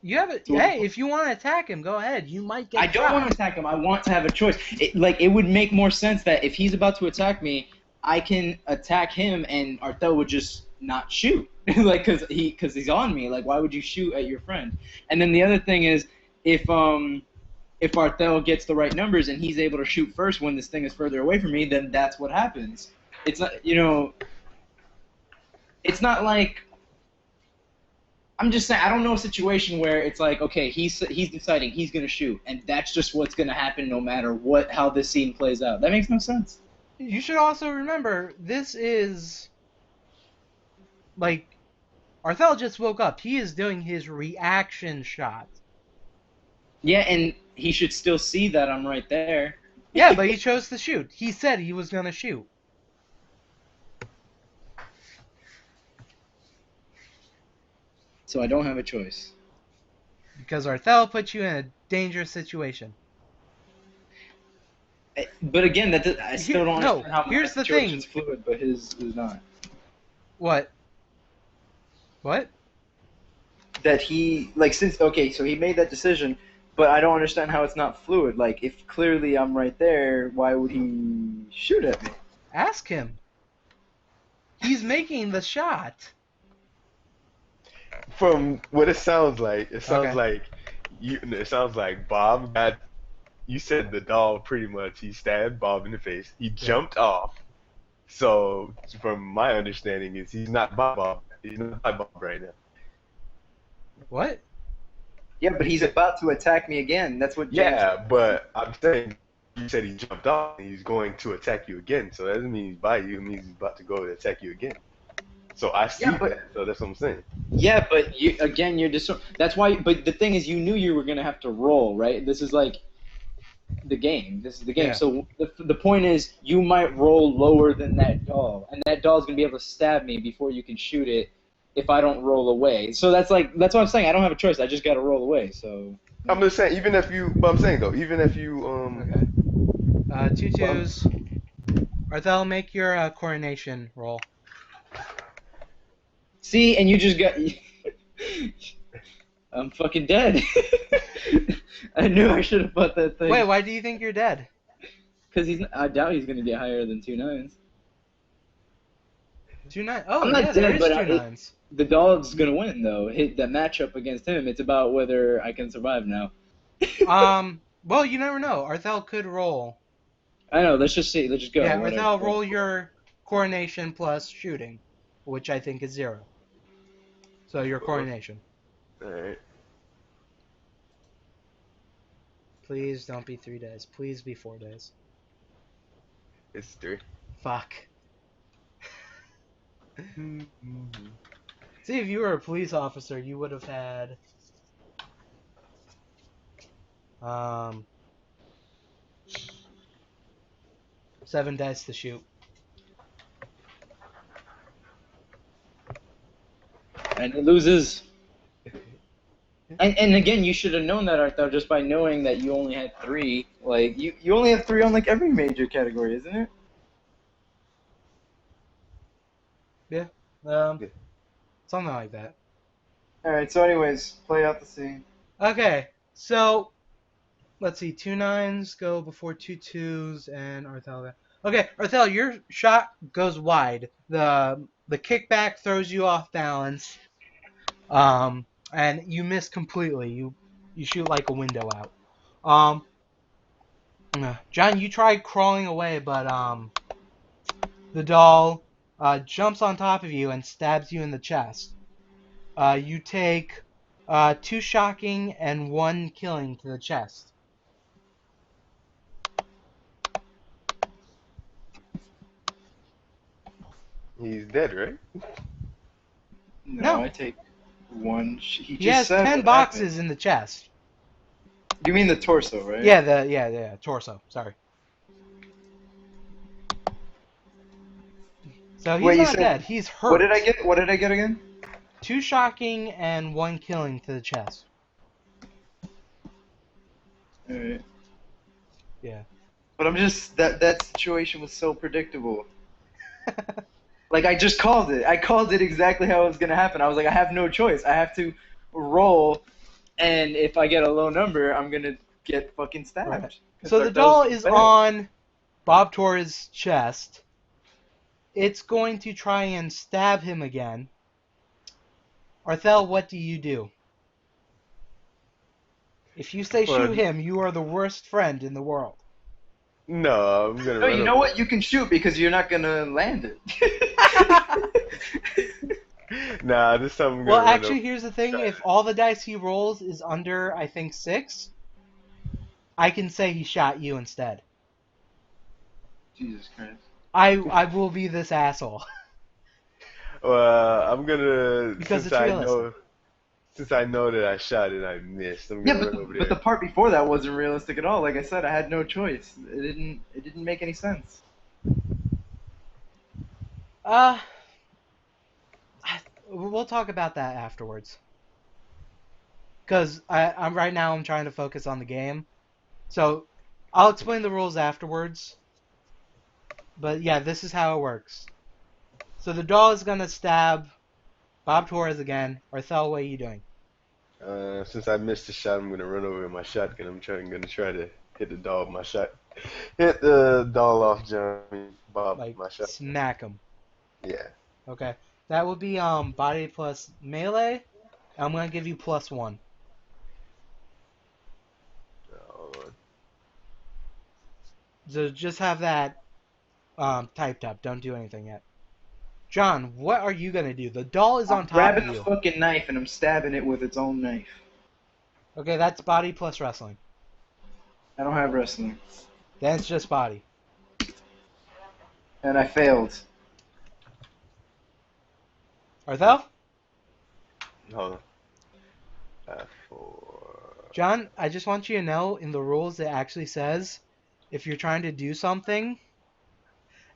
B: You have it.
A: So-
B: Hey, if you want to attack him, go ahead. You might get.
A: I don't want to attack him. I want to have a choice. It would make more sense that if he's about to attack me, I can attack him, and Arthel would just not shoot, like because he's on me. Like, why would you shoot at your friend? And then the other thing is, if Arthel gets the right numbers and he's able to shoot first when this thing is further away from me, then that's what happens. It's not, it's not like. I'm just saying, I don't know a situation where it's like, okay, he's deciding he's gonna shoot, and that's just what's gonna happen no matter how this scene plays out. That makes no sense.
B: You should also remember this is like Arthel just woke up. He is doing his reaction shot.
A: Yeah, and he should still see that I'm right there.
B: Yeah, but he chose to shoot. He said he was gonna shoot.
A: So I don't have a choice.
B: Because Arthel put you in a dangerous situation.
A: But again, I still don't
B: No,
A: understand how
B: here's
A: my
B: the thing.
A: situation's fluid, but his is not.
B: What? What?
A: That he so he made that decision, but I don't understand how it's not fluid. Like if clearly I'm right there, why would he shoot at me?
B: Ask him. He's making the shot.
C: From what it sounds like,
B: Okay.
C: it sounds like Bob got. You said the doll pretty much. He stabbed Bob in the face. He jumped off. So, from my understanding, is he's not by Bob. He's not by Bob right now.
B: What?
A: Yeah, but he's about to attack me again. That's what James.
C: Yeah, but I'm saying you said he jumped off and he's going to attack you again. So that doesn't mean he's by you. It means he's about to go to attack you again. So I see
A: Yeah, but
C: that. So that's what I'm saying.
A: yeah, but you again, you're just. That's why. But the thing is, you knew you were gonna have to roll, right? This is like the game. This is the game.
B: Yeah.
A: So the point is, you might roll lower than that doll, and that doll's gonna be able to stab me before you can shoot it if I don't roll away. So that's what I'm saying. I don't have a choice. I just gotta roll away. So.
C: I'm just saying, even if you, but I'm saying though, even if you,
B: Okay. Two
C: well,
B: twos. Arthel, make your coronation roll.
A: See, and you just got. I'm fucking dead. I knew I should have bought that thing.
B: Wait, why do you think you're dead?
A: Because I doubt he's gonna get higher than 2 9s.
B: 2 9. Oh,
A: I'm not
B: yeah, there
A: dead,
B: is
A: but
B: 2 9s.
A: The dog's gonna win though. Hit the matchup against him. It's about whether I can survive now.
B: Well, you never know. Arthel could roll.
A: I know. Let's just see. Let's just go.
B: Yeah,
A: Whatever.
B: Arthel, roll your coronation plus shooting, which I think is 0. So your coronation.
C: alright.
B: Please don't be 3 days. Please be 4 days.
C: It's 3.
B: Fuck. See, if you were a police officer, you would have had 7 dice to shoot.
A: And he loses. And again, you should have known that, Arthur, just by knowing that you only had 3. Like you only have 3 on like every major category, isn't it?
B: Yeah. Something like that.
A: All right. So, anyways, play out the scene.
B: Okay, so let's see. 2 9s go before 2 2s, and Arthel. Okay, Arthel, your shot goes wide. The kickback throws you off balance, and you miss completely. You shoot like a window out. John, you tried crawling away, but the doll jumps on top of you and stabs you in the chest. You take 2 shocking and 1 killing to the chest.
C: He's dead, right?
B: No.
A: I take 1.
B: He has 10 boxes in the chest.
A: You mean the torso, right?
B: Yeah, torso. Sorry. So he's not dead. He's hurt.
A: What did I get? What did I get again?
B: 2 shocking and 1 killing to the chest.
A: Alright.
B: Yeah.
A: But I'm just that situation was so predictable. Like I just called it. I called it exactly how it was gonna happen. I was like, I have no choice. I have to roll, and if I get a low number, I'm gonna get fucking stabbed.
B: Right. So the doll is on Bob Torres' chest. It's going to try and stab him again. Arthel, what do you do? If you say shoot him, you are the worst friend in the world.
C: No, I'm gonna.
A: No, you know what? You can shoot because you're not gonna land it.
C: Nah, this time I'm gonna.
B: Well, actually, here's the thing: if all the dice he rolls is under, I think 6, I can say he shot you instead.
A: Jesus Christ.
B: I will be this asshole.
C: I'm gonna
B: Because
C: since
B: it's
C: I
B: realistic.
C: know since I know that I shot and I missed. I'm gonna run over
A: But the
C: there.
A: part before that wasn't realistic at all. Like I said, I had no choice. It didn't make any sense.
B: We'll talk about that afterwards. Because I'm right now I'm trying to focus on the game. So I'll explain the rules afterwards. But yeah, this is how it works. So the doll is gonna stab Bob Torres again. Arthel, what are you doing?
C: Since I missed the shot, I'm gonna run over with my shotgun. Gonna try to hit the doll with my shot. Hit the doll off, John. Bob,
B: Like
C: my shot.
B: smack him.
C: Yeah.
B: Okay. That would be body plus melee. I'm gonna give you +1.
C: Oh,
B: So just have that typed up. Don't do anything yet. John, what are you gonna do? The doll is
A: I'm
B: on top
A: grabbing
B: of
A: the
B: you.
A: fucking knife and I'm stabbing it with its own knife.
B: Okay, that's body plus wrestling.
A: I don't have wrestling.
B: Then it's just body.
A: And I failed.
B: Arthel?
C: Hold on. For
B: John, I just want you to know in the rules it actually says if you're trying to do something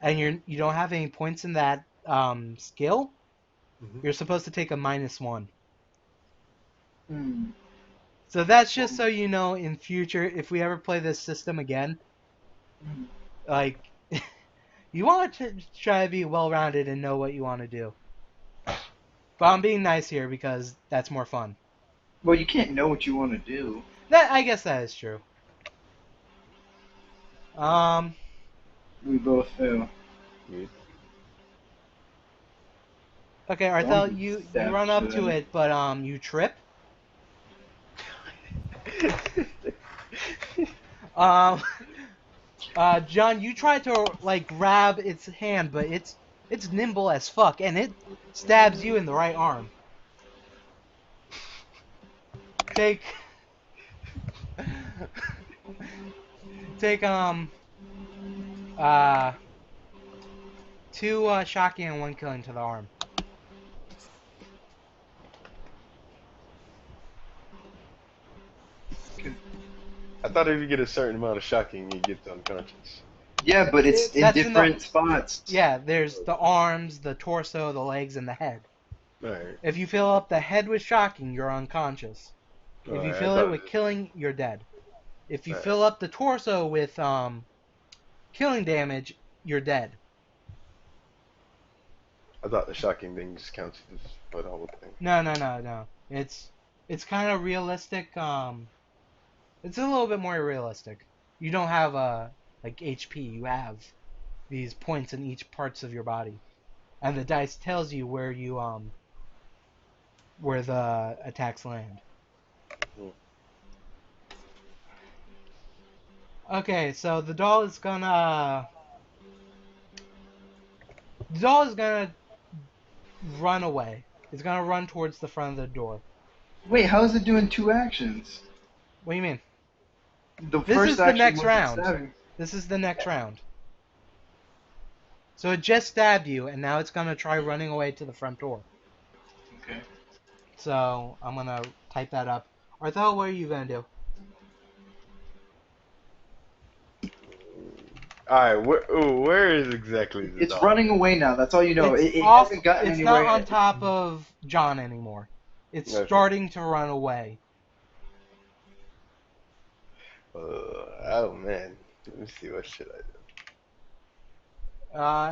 B: and you don't have any points in that skill, you're supposed to take a -1.
A: Hmm.
B: So that's just so you know in future if we ever play this system again, like you want to try to be well-rounded and know what you want to do. But I'm being nice here because that's more fun.
A: Well, you can't know what you want to do.
B: That I guess that is true.
A: We both fail.
C: me.
B: Okay, Arthel, you run up to it, but you trip. Um, John, you try to like grab its hand, but it's nimble as fuck, and it stabs you in the right arm. Take 2 shocking and 1 killing to the arm.
C: I thought if you get a certain amount of shocking, you get unconscious.
A: Yeah, but it's in
B: That's in
A: different spots.
B: Yeah, there's the arms, the torso, the legs, and the head.
C: Alright.
B: If you fill up the head with shocking, you're unconscious. If you
C: Alright,
B: fill it with killing, you're dead. If you fill up the torso with killing damage, you're dead.
C: I thought the shocking thing just counts for the whole thing.
B: No. It's kind of realistic. It's a little bit more realistic. You don't have like HP. You have these points in each parts of your body, and the dice tells you where you where the attacks land. Okay, so the doll is gonna run away. It's gonna run towards the front of the door.
A: Wait, how is it doing 2 actions?
B: What do you mean?
A: The
B: This
A: first
B: is the
A: action
B: next
A: was
B: round.
A: stabbing.
B: This is the next round. So it just stabbed you, and now it's gonna try running away to the front door.
A: Okay.
B: So I'm gonna type that up. Arthel, what are you gonna do?
C: Alright, where is exactly the
A: It's
C: dog?
A: running away now. That's all you know.
B: It's
A: It
B: off.
A: hasn't gotten
B: It's
A: anywhere
B: not on
A: yet.
B: top of John anymore. It's
C: Okay.
B: starting to run away.
C: Oh man. Let me see, what should I do?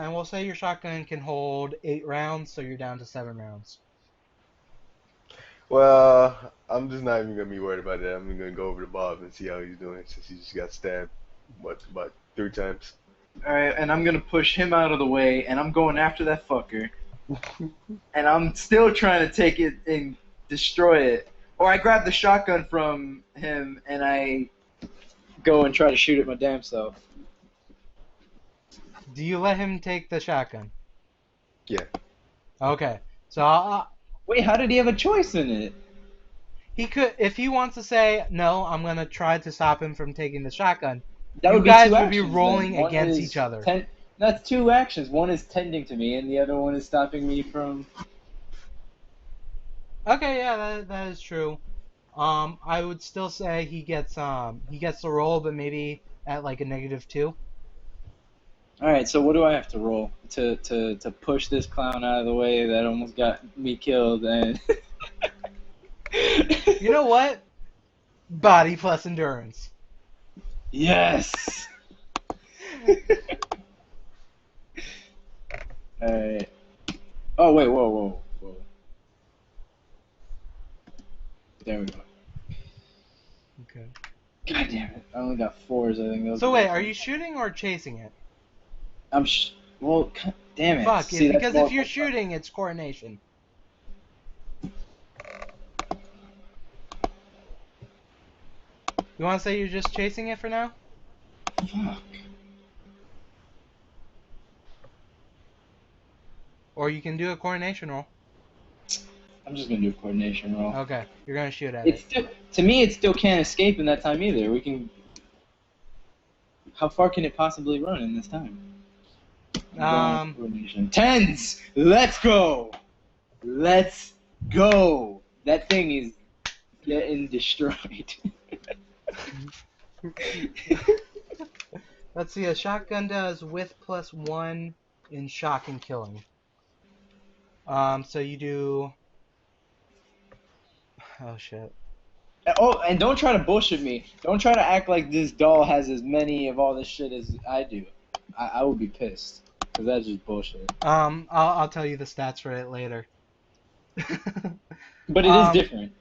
B: And we'll say your shotgun can hold 8 rounds, so you're down to 7 rounds.
C: Well, I'm just not even gonna be worried about that. I'm gonna go over to Bob and see how he's doing since he just got stabbed, about 3 times.
A: Alright, and I'm gonna push him out of the way, and I'm going after that fucker. And I'm still trying to take it and destroy it. Or I grab the shotgun from him, and I go and try to shoot it my damn self.
B: Do you let him take the shotgun?
C: Yeah.
B: Okay. So
A: Wait, how did he have a choice in it?
B: he could, if he wants to say no, I'm gonna try to stop him from taking the shotgun.
A: That
B: You
A: would be
B: guys
A: 2
B: would be
A: actions,
B: rolling
A: then. One
B: against
A: is
B: each other.
A: That's 2 actions. One is tending to me, and the other one is stopping me from.
B: Okay, yeah, that is true. I would still say he gets the roll, but maybe at like a -2.
A: All right, so what do I have to roll to push this clown out of the way that almost got me killed? And
B: You know what? Body plus endurance.
A: yes. All right. Oh wait, whoa. There we go.
B: Okay.
A: God damn it! I only got 4s. I think.
B: So wait, are you shooting or chasing it?
A: Well, God damn it.
B: Fuck,
A: See,
B: because
A: that's
B: if you're
A: more-
B: shooting, it's coordination. You want to say you're just chasing it for now?
A: Fuck.
B: Or you can do a coordination roll.
A: I'm just gonna do a coordination roll.
B: Okay, you're gonna shoot at
A: It's
B: it.
A: still, to me, it still can't escape in that time either. We can. How far can it possibly run in this time? I'm going with coordination. Tens. Let's go. Let's go. That thing is getting destroyed.
B: Let's see. A shotgun does with +1 in shock and killing. So you do. Oh shit.
A: Oh, and don't try to bullshit me. Don't try to act like this doll has as many of all this shit as I do. I would be pissed. Because that's just bullshit.
B: I'll tell you the stats for it later.
A: But it is different.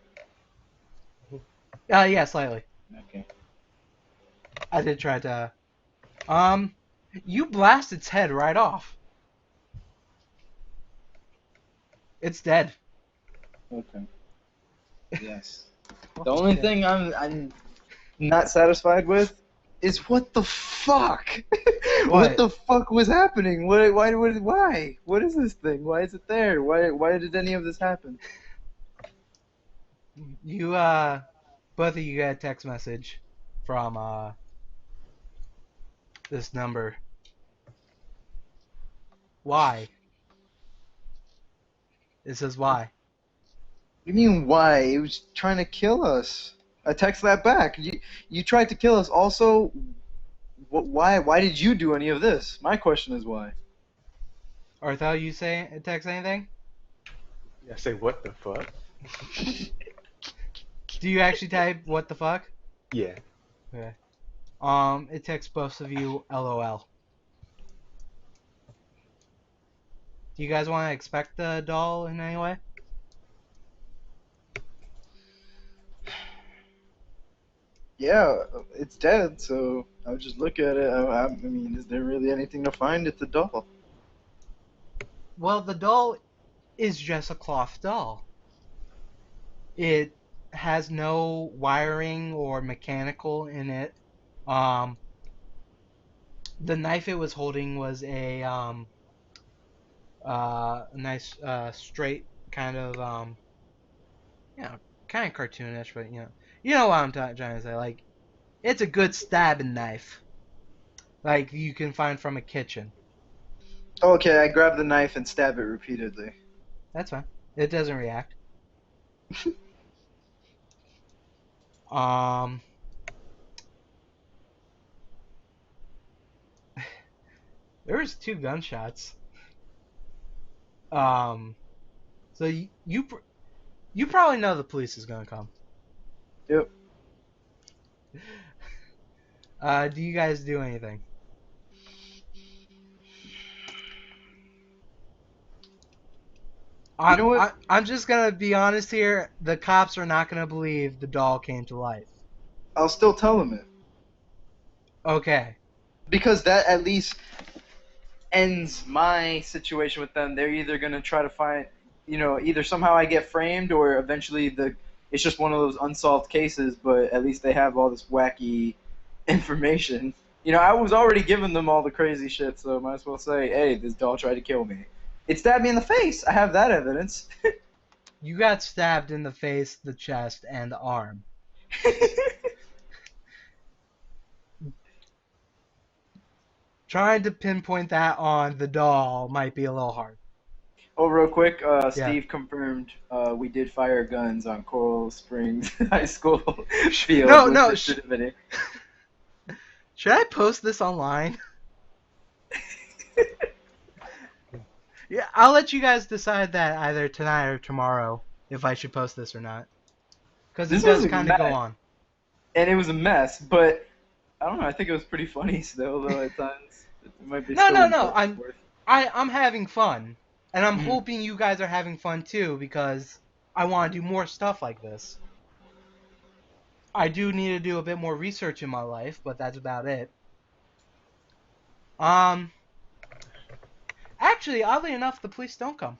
B: Yeah, slightly.
A: Okay.
B: I did try to. You blast its head right off. It's dead.
A: Okay. Yes. The only thing I'm not satisfied with is what the fuck? What the fuck was happening? Why? What is this thing? Why is it there? Why did any of this happen?
B: You both of you got a text message from this number. Why? It says why.
A: What do you mean why? It was trying to kill us. I text that back. You tried to kill us. Also, why? Why did you do any of this? My question is why.
B: Arthel, you text anything?
C: I say, what the fuck?
B: Do you actually type what the fuck?
C: Yeah.
B: Okay. It texts both of you LOL. Do you guys want to expect the doll in any way?
A: Yeah, it's dead, so I'll just look at it. I mean, is there really anything to find? It's a doll.
B: Well, the doll is just a cloth doll. It has no wiring or mechanical in it. The knife it was holding was a nice straight kind of kind of cartoonish, but you know what I'm trying to say. Like, it's a good stabbing knife, like you can find from a kitchen.
A: Okay, I grab the knife and stab it repeatedly.
B: That's fine. It doesn't react. Um, there was 2 gunshots. So you probably know the police is gonna come.
A: Yep.
B: Do you guys do anything?
A: You know what?
B: I'm just gonna be honest here. The cops are not gonna believe the doll came to life.
A: I'll still tell them it.
B: Okay.
A: Because that at least ends my situation with them. They're either going to try to find, either somehow I get framed or eventually it's just one of those unsolved cases, but at least they have all this wacky information. I was already giving them all the crazy shit, so I might as well say, hey, this doll tried to kill me. It stabbed me in the face. I have that evidence.
B: You got stabbed in the face, the chest, and the arm. Trying to pinpoint that on the doll might be a little hard.
A: Oh, real quick,
B: Yeah.
A: Steve confirmed we did fire guns on Coral Springs High School field.
B: No.
A: Should
B: I post this online? Yeah, I'll let you guys decide that either tonight or tomorrow if I should post this or not. Because this does kind of go on.
A: And it was a mess, but I don't know. I think it was pretty funny still, though at times. It might be
B: No.
A: worth.
B: I'm having fun, and I'm hoping you guys are having fun too because I want to do more stuff like this. I do need to do a bit more research in my life, but that's about it. Actually, oddly enough, the police don't come.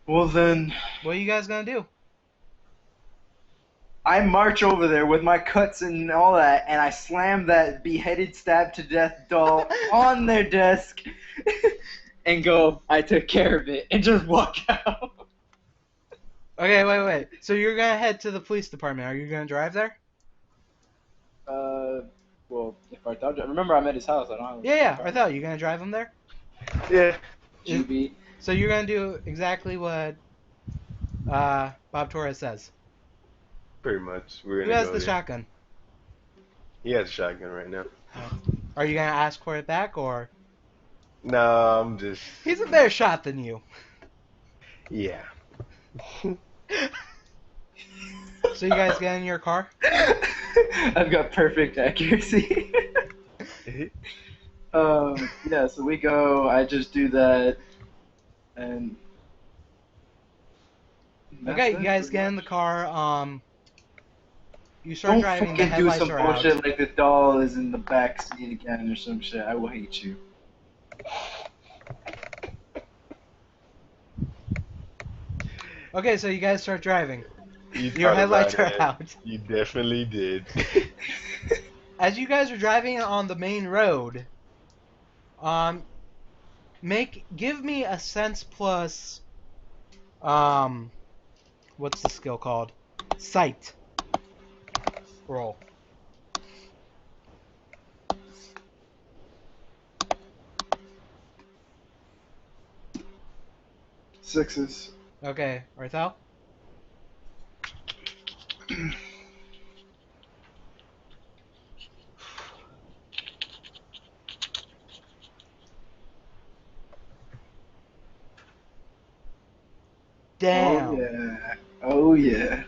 A: Well then,
B: What are you guys gonna do?
A: I march over there with my cuts and all that, and I slam that beheaded, stabbed to death doll on their desk, and go, I took care of it, and just walk out.
B: Okay, wait. So you're gonna head to the police department. Are you gonna drive there?
A: Well, if I thought, remember I'm at his house. I don't have.
B: Yeah. I thought you gonna drive him there.
C: Yeah.
A: GB.
B: So you're gonna do exactly what Bob Torres says.
C: Pretty much. We're
B: Who
C: gonna
B: has
C: go
B: the
C: there.
B: shotgun?
C: He has a shotgun right now.
B: Are you gonna ask for it back, or
C: No, I'm just.
B: he's a better shot than you?
C: Yeah.
B: So you guys get in your car?
A: I've got perfect accuracy. Yeah, so we go, I just do that, and...
B: Okay, you guys get in the car. You start driving. The
A: Don't fucking do
B: headlights
A: some
B: are out.
A: bullshit like the doll is in the back seat again or some shit. I will hate you.
B: Okay, so you guys start driving.
C: You
B: Your
C: thought
B: headlights
C: about
B: are
C: it.
B: out.
C: You definitely did.
B: As you guys are driving on the main road, give me a sense plus, what's the skill called? Sight. Roll.
A: Sixes.
B: Okay, Arthel? Damn.
A: Oh yeah. Oh yeah.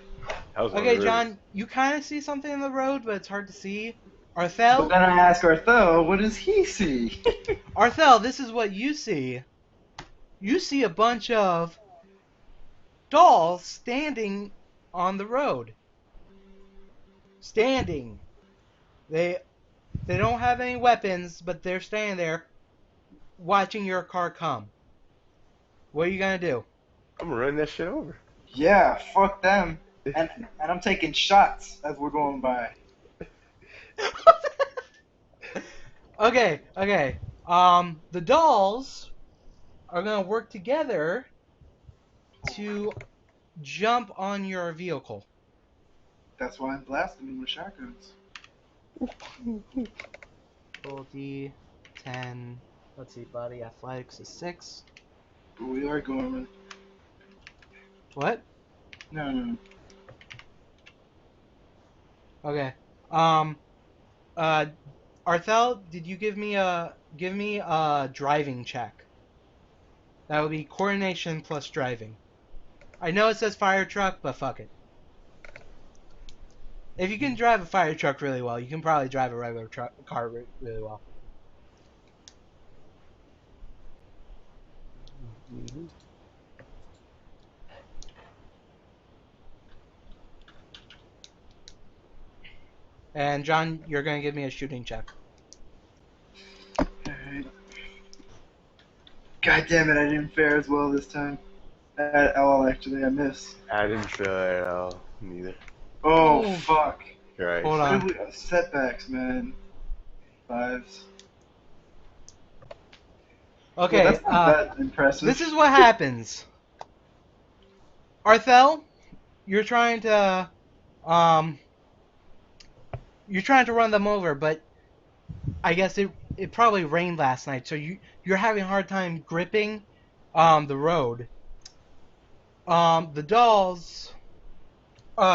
C: That was one
B: Okay,
C: really-
B: John, you kind of see something in the road, but it's hard to see.
A: But
B: Arthel,
A: then I ask Arthel, what does he see?
B: Arthel, this is what you see. You see a bunch of dolls standing on the road. Standing. They don't have any weapons, but they're standing there watching your car come. What are you gonna do?
C: I'm gonna run that shit over.
A: Yeah, fuck them. And I'm taking shots as we're going by.
B: Okay. The dolls are gonna work together to jump on your vehicle.
A: That's why I'm blasting them with shotguns.
B: Roll D10. Let's see, body athletics is 6.
A: But we are going.
B: What?
A: No.
B: Okay. Arthel, did you give me a driving check? That would be coordination plus driving. I know it says fire truck, but fuck it. If you can drive a fire truck really well, you can probably drive a regular car really well. And John, you're gonna give me a shooting check.
A: Alright. God damn it, I didn't fare as well this time. Oh, actually, I missed.
C: I didn't feel it at all. Neither.
A: Oh,
B: Ooh.
A: fuck.
C: Right.
B: Hold on.
A: Setbacks, man. 5s.
B: Okay,
A: Well, that's not that impressive.
B: this is what happens. Arthel, you're trying to run them over, but I guess it probably rained last night, so you're having a hard time gripping the road. The dolls,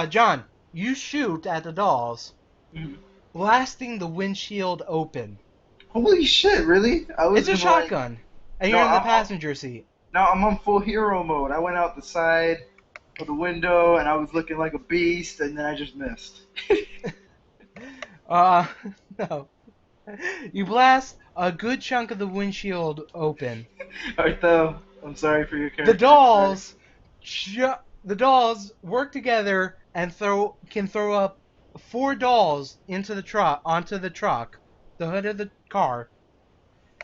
B: John, you shoot at the dolls,
A: Mhm.
B: blasting the windshield open.
A: Holy shit, really? I was
B: It's a
A: gonna,
B: shotgun, and
A: No,
B: you're in the
A: I'm-
B: passenger seat.
A: No, I'm on full hero mode. I went out the side of the window and I was looking like a beast, and then I just missed.
B: No. You blast a good chunk of the windshield open.
A: Arthel, I'm sorry for your character.
B: The dolls work together and can throw up 4 dolls onto the truck, the hood of the car,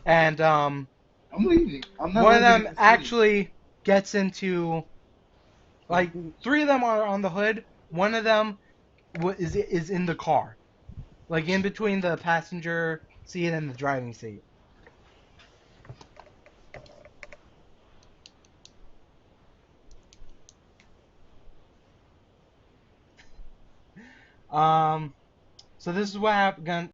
B: and
A: I'm leaving. I'm not
B: one of
A: leaving
B: them
A: the city.
B: actually gets into, like, 3 of them are on the hood. One of them what is in the car, like in between the passenger seat and the driving seat. So this is what happened.